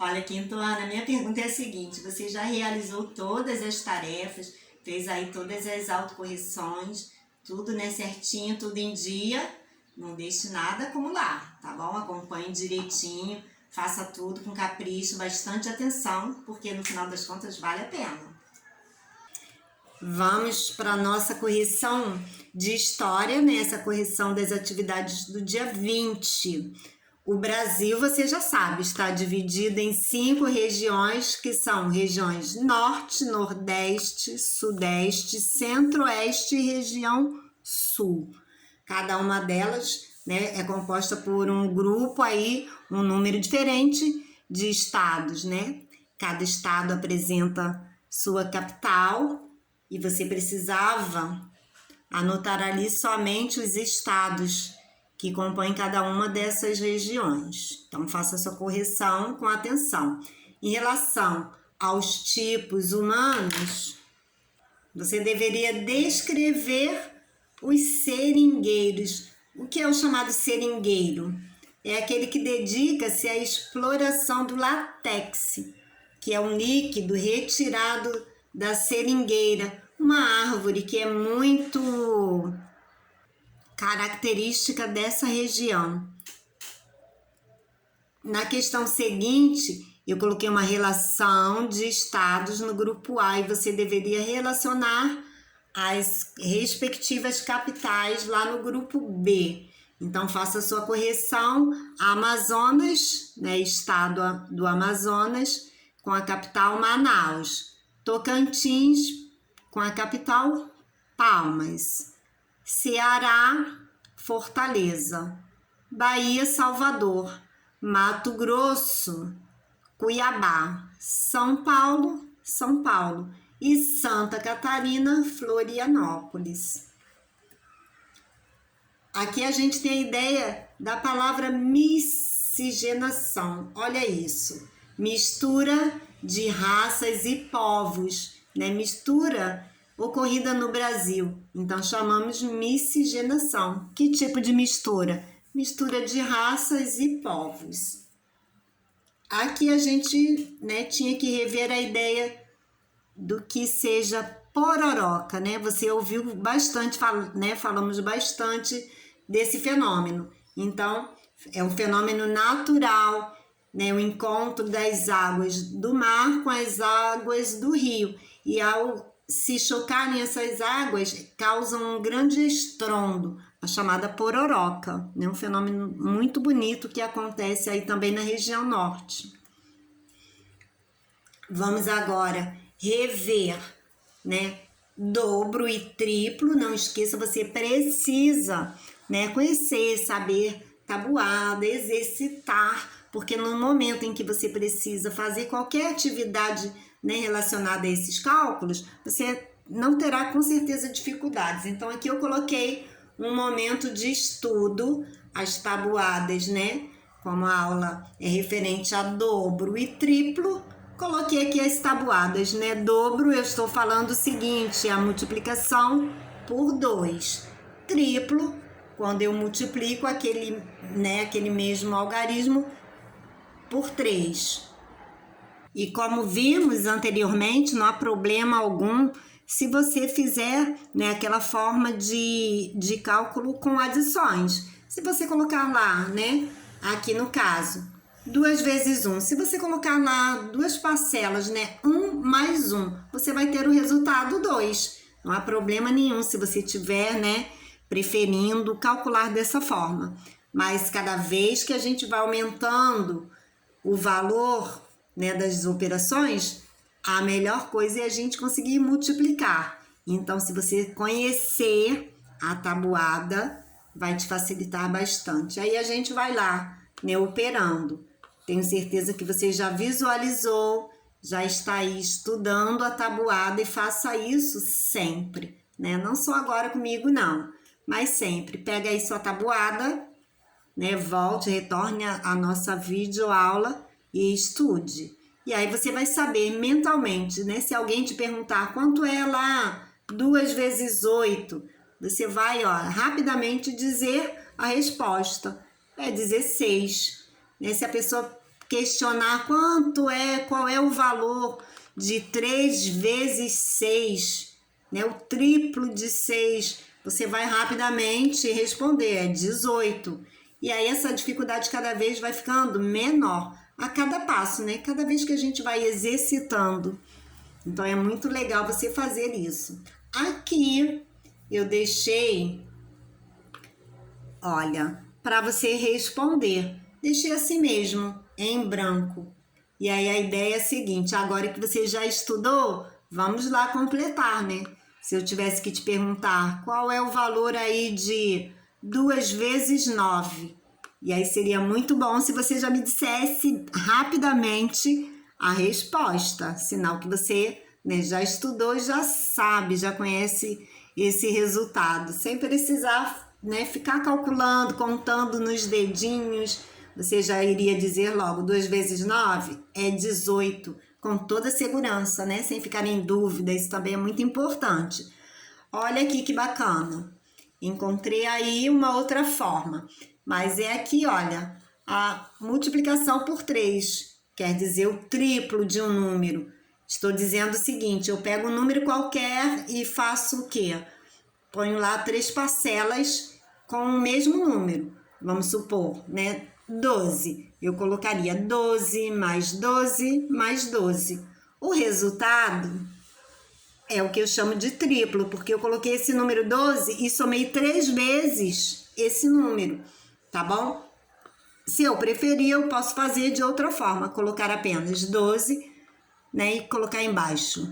Olha, Quinto Ana, minha pergunta é a seguinte: você já realizou todas as tarefas, fez aí todas as autocorreções, tudo, né, certinho, tudo em dia? Não deixe nada acumular, tá bom? Acompanhe direitinho, faça tudo com capricho, bastante atenção, porque no final das contas vale a pena. Vamos para a nossa correção de história, né? Essa correção das atividades do dia 20. O Brasil, você já sabe, está dividido em 5 regiões, que são regiões Norte, Nordeste, Sudeste, Centro-Oeste e região Sul. Cada uma delas, né, é composta por um grupo aí, um número diferente de estados, né? Cada estado apresenta sua capital e você precisava anotar ali somente os estados que compõem cada uma dessas regiões. Então, faça sua correção com atenção. Em relação aos tipos humanos, você deveria descrever os seringueiros. O que é o chamado seringueiro? É aquele que dedica-se à exploração do látex, que é um líquido retirado da seringueira, uma árvore que é muito característica dessa região. Na questão seguinte, eu coloquei uma relação de estados no grupo A e você deveria relacionar as respectivas capitais lá no grupo B. Então, faça a sua correção. Amazonas, né, estado do Amazonas, com a capital Manaus. Tocantins, com a capital Palmas. Ceará, Fortaleza. Bahia, Salvador. Mato Grosso, Cuiabá. São Paulo, São Paulo. E Santa Catarina, Florianópolis. Aqui a gente tem a ideia da palavra miscigenação. Olha isso. Mistura de raças e povos, né? Mistura ocorrida no Brasil. Então, chamamos miscigenação. Que tipo de mistura? Mistura de raças e povos. Aqui a gente, né, tinha que rever a ideia do que seja pororoca, né? Você ouviu bastante, né? Falamos bastante desse fenômeno. Então, é um fenômeno natural, né? O encontro das águas do mar com as águas do rio. E ao se chocarem essas águas, causam um grande estrondo, a chamada pororoca, né? Um fenômeno muito bonito que acontece aí também na região norte. Vamos agora rever, né? Dobro e triplo, não esqueça, você precisa, né, conhecer, saber tabuada, exercitar, porque no momento em que você precisa fazer qualquer atividade, né, relacionada a esses cálculos, você não terá com certeza dificuldades. Então aqui eu coloquei um momento de estudo, as tabuadas, né? Como a aula é referente a dobro e triplo, coloquei aqui as tabuadas, né? Dobro, eu estou falando o seguinte, a multiplicação por 2. Triplo, quando eu multiplico aquele mesmo algarismo por 3. E como vimos anteriormente, não há problema algum se você fizer, né, aquela forma de cálculo com adições. Se você colocar lá, né, aqui no caso, 2 vezes 1. Se você colocar lá duas parcelas, né, 1 mais 1, você vai ter o resultado 2. Não há problema nenhum se você tiver, né, preferindo calcular dessa forma. Mas cada vez que a gente vai aumentando o valor, né, das operações, a melhor coisa é a gente conseguir multiplicar. Então, se você conhecer a tabuada, vai te facilitar bastante. Aí a gente vai lá, né, operando. Tenho certeza que você já visualizou, já está aí estudando a tabuada e faça isso sempre, né? Não só agora comigo, não, mas sempre. Pega aí sua tabuada, né? Volte, retorne a nossa videoaula e estude. E aí você vai saber mentalmente, né? Se alguém te perguntar quanto é lá 2 vezes 8, você vai, ó, rapidamente dizer a resposta. É 16. Né? Se a pessoa questionar qual é o valor de 3 vezes 6, né? O triplo de 6, você vai rapidamente responder, é 18. E aí essa dificuldade cada vez vai ficando menor a cada passo, né? Cada vez que a gente vai exercitando. Então é muito legal você fazer isso. Aqui eu deixei, olha, para você responder. Deixei assim mesmo, em branco. E aí a ideia é a seguinte, agora que você já estudou, vamos lá completar, né? Se eu tivesse que te perguntar qual é o valor aí de 2 vezes 9. E aí seria muito bom se você já me dissesse rapidamente a resposta. Sinal que você, né, já estudou, já sabe, já conhece esse resultado. Sem precisar, né, ficar calculando, contando nos dedinhos. Você já iria dizer logo, 2 vezes 9 é 18, com toda segurança, né? Sem ficar em dúvida, isso também é muito importante. Olha aqui que bacana. Encontrei aí uma outra forma, mas é aqui, olha, a multiplicação por 3, quer dizer o triplo de um número. Estou dizendo o seguinte, eu pego um número qualquer e faço o quê? Ponho lá 3 parcelas com o mesmo número. Vamos supor, né? 12. Eu colocaria 12 mais 12 mais 12. O resultado é o que eu chamo de triplo, porque eu coloquei esse número 12 e somei 3 vezes esse número, tá bom? Se eu preferir, eu posso fazer de outra forma, colocar apenas 12, né, e colocar embaixo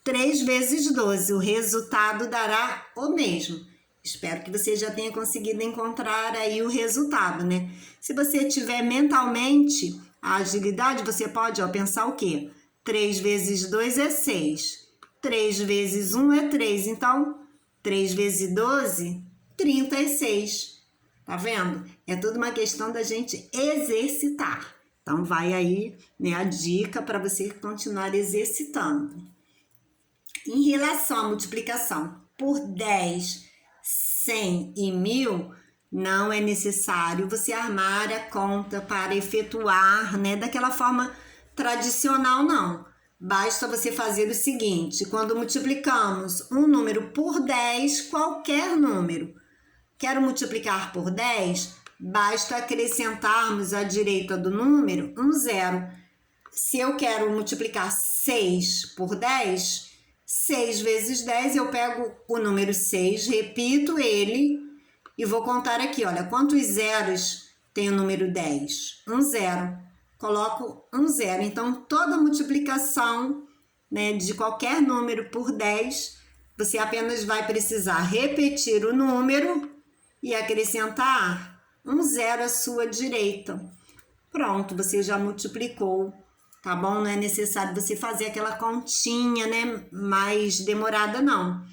3 vezes 12, o resultado dará o mesmo. Espero que você já tenha conseguido encontrar aí o resultado, né? Se você tiver mentalmente a agilidade, você pode, pensar o quê? 3 vezes 2 é 6. 3 vezes 1 é 3. Então, 3 vezes 12, 36. Tá vendo? É tudo uma questão da gente exercitar. Então, vai aí, né, a dica para você continuar exercitando. Em relação à multiplicação por 10, 100 e 1000, não é necessário você armar a conta para efetuar, né, daquela forma tradicional, não. Basta você fazer o seguinte, quando multiplicamos um número por 10, qualquer número, quero multiplicar por 10, basta acrescentarmos à direita do número um zero. Se eu quero multiplicar 6 por 10, 6 vezes 10, eu pego o número 6, repito ele e vou contar aqui, olha, quantos zeros tem o número 10? Um zero. Coloco um zero. Então, toda multiplicação, né, de qualquer número por 10, você apenas vai precisar repetir o número e acrescentar um zero à sua direita. Pronto, você já multiplicou. Tá bom? Não é necessário você fazer aquela continha, né, mais demorada, não.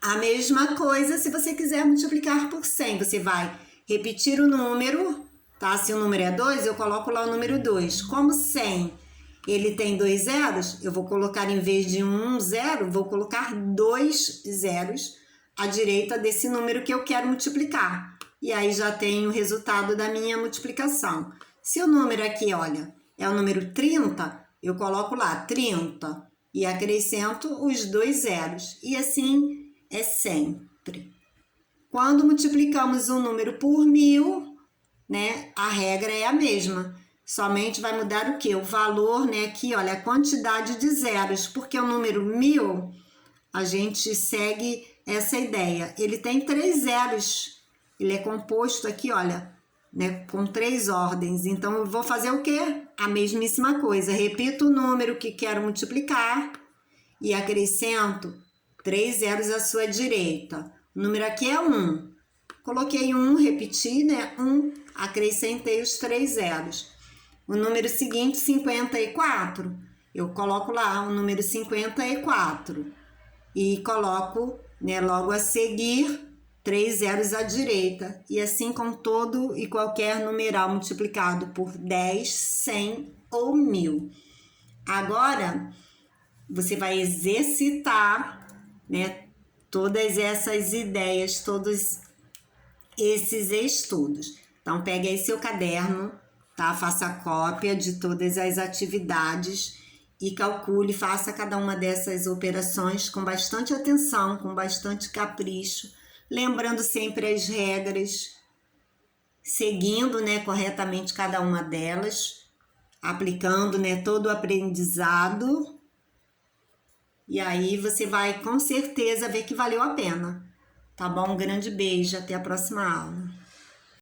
A mesma coisa se você quiser multiplicar por 100. Você vai repetir o número, tá? Se o número é 2, eu coloco lá o número 2. Como 100, ele tem 2 zeros, eu vou colocar, em vez de um zero, vou colocar 2 zeros à direita desse número que eu quero multiplicar. E aí já tenho o resultado da minha multiplicação. Se o número aqui, olha, é o número 30, eu coloco lá 30 e acrescento os 2 zeros. E assim é sempre. Quando multiplicamos um número por 1000, né, a regra é a mesma. Somente vai mudar o quê? O valor, né, aqui, olha, a quantidade de zeros. Porque o número 1000, a gente segue essa ideia. Ele tem 3 zeros. Ele é composto aqui, olha, né, com 3 ordens. Então, eu vou fazer o quê? A mesmíssima coisa. Repito o número que quero multiplicar e acrescento 3 zeros à sua direita. O número aqui é 1. Coloquei 1, repeti, né? 1, acrescentei os 3 zeros. O número seguinte, 54. Eu coloco lá o número 54. E coloco, né, logo a seguir 3 zeros à direita, e assim com todo e qualquer numeral multiplicado por 10, 100 ou 1000. Agora, você vai exercitar, né, todas essas ideias, todos esses estudos. Então, pegue aí seu caderno, tá? Faça cópia de todas as atividades e calcule, faça cada uma dessas operações com bastante atenção, com bastante capricho, lembrando sempre as regras, seguindo, né, corretamente cada uma delas, aplicando, né, todo o aprendizado. E aí você vai com certeza ver que valeu a pena. Tá bom? Um grande beijo, até a próxima aula.